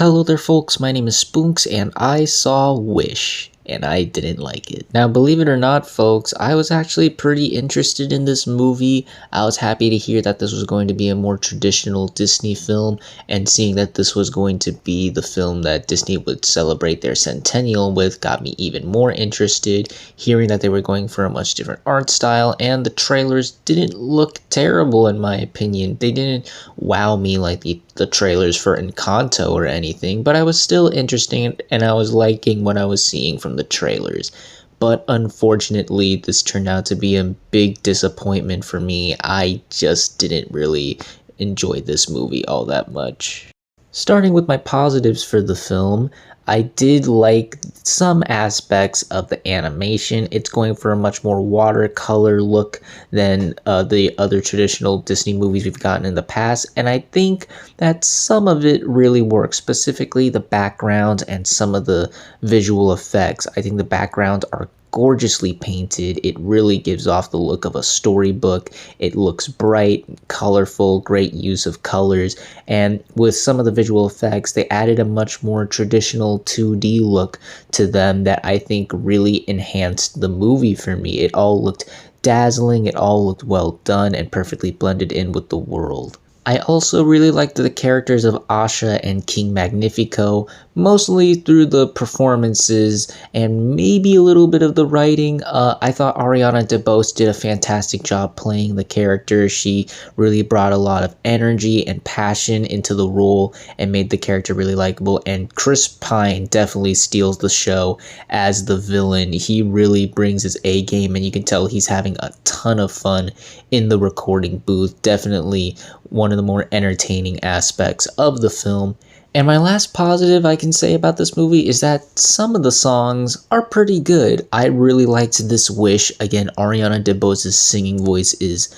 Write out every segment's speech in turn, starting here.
Hello there folks, my name is Spoonks and I saw Wish and I didn't like it. Now believe it or not folks, I was actually pretty interested in this movie. I was happy to hear that this was going to be a more traditional Disney film, and seeing that this was going to be the film that Disney would celebrate their centennial with got me even more interested. Hearing that they were going for a much different art style, and the trailers didn't look terrible in my opinion. They didn't wow me like the trailers for Encanto or anything, but I was still interested and I was liking what I was seeing from the trailers. But unfortunately, this turned out to be a big disappointment for me. I just didn't really enjoy this movie all that much. Starting with my positives for the film, I did like some aspects of the animation. It's going for a much more watercolor look than the other traditional Disney movies we've gotten in the past, and I think that some of it really works, specifically the background and some of the visual effects. I think the backgrounds are gorgeously painted. It really gives off the look of a storybook. It looks bright, colorful, great use of colors, and with some of the visual effects, they added a much more traditional 2D look to them that I think really enhanced the movie for me. It all looked dazzling, it all looked well done, and perfectly blended in with the world. I also really liked the characters of Asha and King Magnifico, mostly through the performances and maybe a little bit of the writing. I thought Ariana DeBose did a fantastic job playing the character. She really brought a lot of energy and passion into the role and made the character really likable. And Chris Pine definitely steals the show as the villain. He really brings his A game, and you can tell he's having a ton of fun in the recording booth. Definitely one of the more entertaining aspects of the film. And my last positive I can say about this movie is that some of the songs are pretty good. I really liked This Wish. Again, Ariana DeBose's singing voice is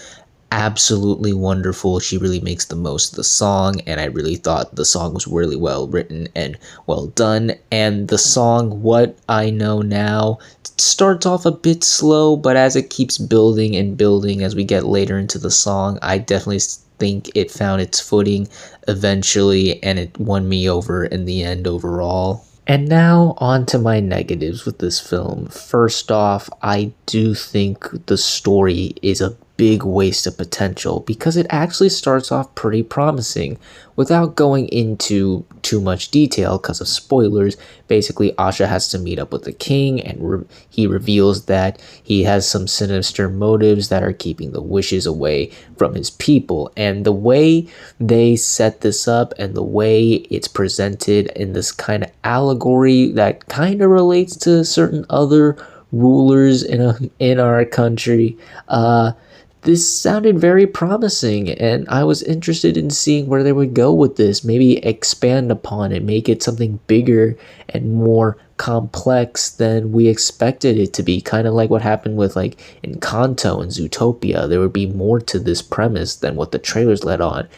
absolutely wonderful. She really makes the most of the song, and I really thought the song was really well written and well done. And the song What I Know Now starts off a bit slow, but as it keeps building and building as we get later into the song, I definitely think it found its footing eventually, and it won me over in the end overall. And now on to my negatives with this film. First off, I do think the story is a big waste of potential because it actually starts off pretty promising. Without going into too much detail because of spoilers, basically Asha has to meet up with the king, and he reveals that he has some sinister motives that are keeping the wishes away from his people. And the way they set this up and the way it's presented in this kind of allegory that kind of relates to certain other rulers in our country, this sounded very promising, and I was interested in seeing where they would go with this. Maybe expand upon it, make it something bigger and more complex than we expected it to be. Kind of like what happened with like Encanto and Zootopia. There would be more to this premise than what the trailers let on.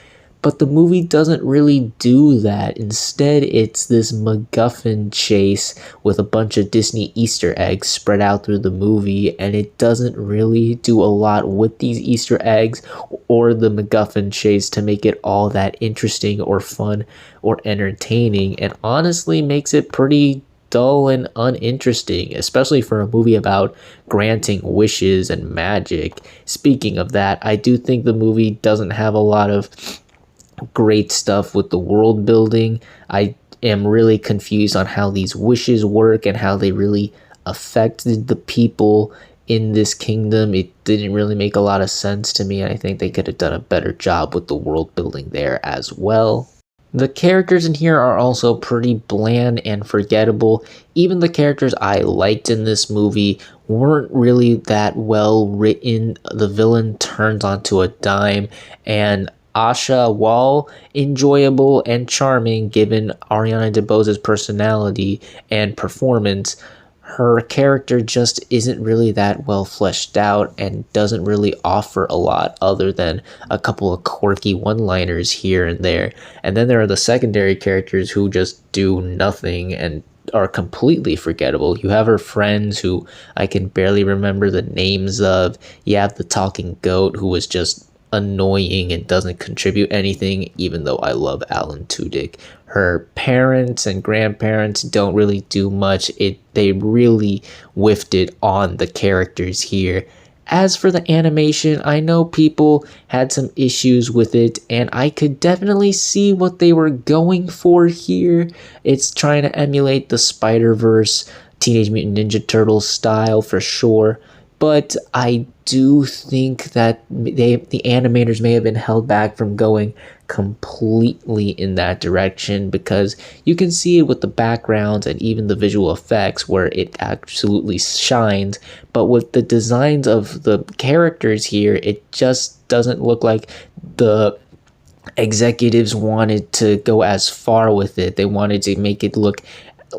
But the movie doesn't really do that. Instead, it's this MacGuffin chase with a bunch of Disney Easter eggs spread out through the movie, and it doesn't really do a lot with these Easter eggs or the MacGuffin chase to make it all that interesting or fun or entertaining, and honestly makes it pretty dull and uninteresting, especially for a movie about granting wishes and magic. Speaking of that, I do think the movie doesn't have a lot of great stuff with the world building. I am really confused on how these wishes work and how they really affected the people in this kingdom. It didn't really make a lot of sense to me, and I think they could have done a better job with the world building there as well. The characters in here are also pretty bland and forgettable. Even the characters I liked in this movie weren't really that well written. The villain turns onto a dime, and Asha, while enjoyable and charming given Ariana DeBose's personality and performance, her character just isn't really that well fleshed out and doesn't really offer a lot other than a couple of quirky one-liners here and there. And then there are the secondary characters who just do nothing and are completely forgettable. You have her friends who I can barely remember the names of. You have the talking goat who was just annoying and doesn't contribute anything, even though I love Alan Tudyk. Her parents and grandparents don't really do much. They really whiffed it on the characters here. As for the animation, I know people had some issues with it, and I could definitely see what they were going for here. It's trying to emulate the Spider-Verse Teenage Mutant Ninja Turtles style for sure, but I do think that the animators may have been held back from going completely in that direction, because you can see it with the backgrounds and even the visual effects where it absolutely shines, but with the designs of the characters here, it just doesn't look like the executives wanted to go as far with it. They wanted to make it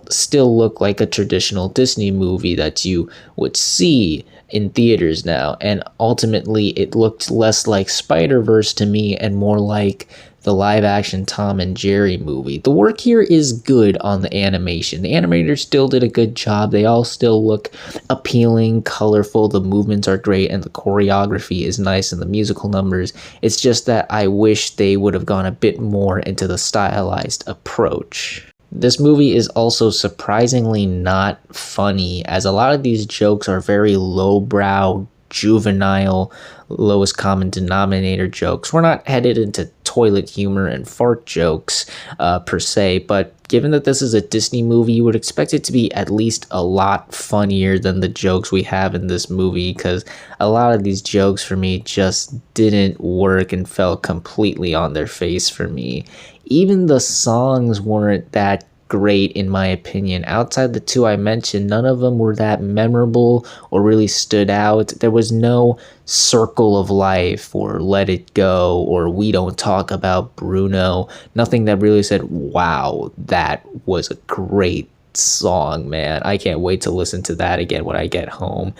still look like a traditional Disney movie that you would see in theaters now, and ultimately it looked less like Spider-Verse to me and more like the live-action Tom and Jerry movie. The work here is good on the animation. The animators still did a good job. They all still look appealing, colorful, the movements are great, and the choreography is nice, and the musical numbers. It's just that I wish they would have gone a bit more into the stylized approach. This movie is also surprisingly not funny, as a lot of these jokes are very lowbrow, juvenile, lowest common denominator jokes. We're not headed into toilet humor and fart jokes per se, but given that this is a Disney movie, you would expect it to be at least a lot funnier than the jokes we have in this movie, because a lot of these jokes for me just didn't work and fell completely on their face for me. Even the songs weren't that great in my opinion. Outside the two I mentioned, none of them were that memorable or really stood out. There was no Circle of Life or Let It Go or We Don't Talk About Bruno. Nothing that really said, wow, that was a great song, man. I can't wait to listen to that again when I get home.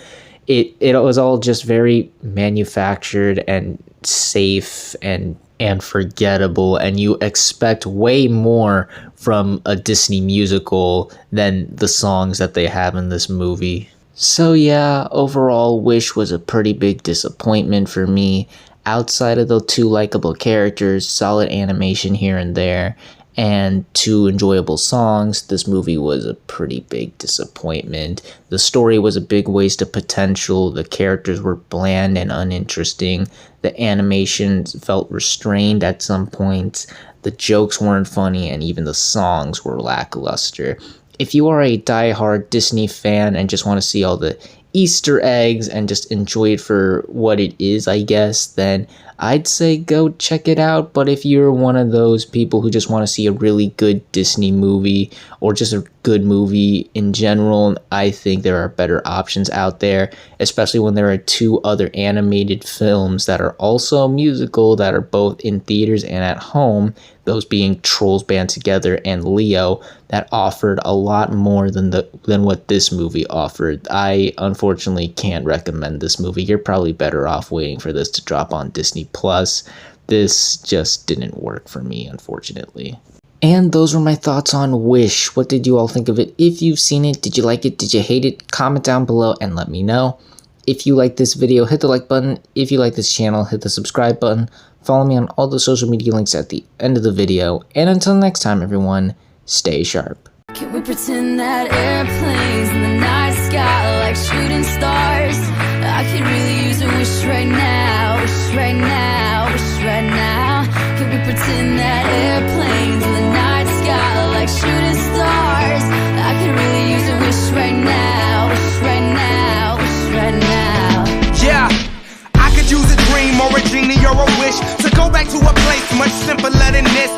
It was all just very manufactured and safe and forgettable, and you expect way more from a Disney musical than the songs that they have in this movie. So yeah, overall, Wish was a pretty big disappointment for me. Outside of the two likable characters, solid animation here and there, and two enjoyable songs, this movie was a pretty big disappointment. The story was a big waste of potential, the characters were bland and uninteresting, the animation felt restrained at some points, the jokes weren't funny, and even the songs were lackluster. If you are a die-hard Disney fan and just want to see all the Easter eggs and just enjoy it for what it is, I guess, then I'd say go check it out. But if you're one of those people who just want to see a really good Disney movie or just a good movie in general, I think there are better options out there, especially when there are two other animated films that are also musical that are both in theaters and at home, those being Trolls Band Together and Leo, that offered a lot more than what this movie offered. I unfortunately can't recommend this movie. You're probably better off waiting for this to drop on Disney Plus. This just didn't work for me, unfortunately. And those were my thoughts on Wish. What did you all think of it? If you've seen it, did you like it? Did you hate it? Comment down below and let me know. If you like this video, hit the like button. If you like this channel, hit the subscribe button. Follow me on all the social media links at the end of the video. And until next time, everyone, stay sharp. Can we pretend that airplanes in the night sky like shooting stars? I could really use a wish right now, wish right now, wish right now. Can we pretend that airplanes in the night sky like shooting stars? I could really use a wish right now, wish right now, wish right now. Yeah, I could use a dream or a genie or a wish to go back to a place much simpler than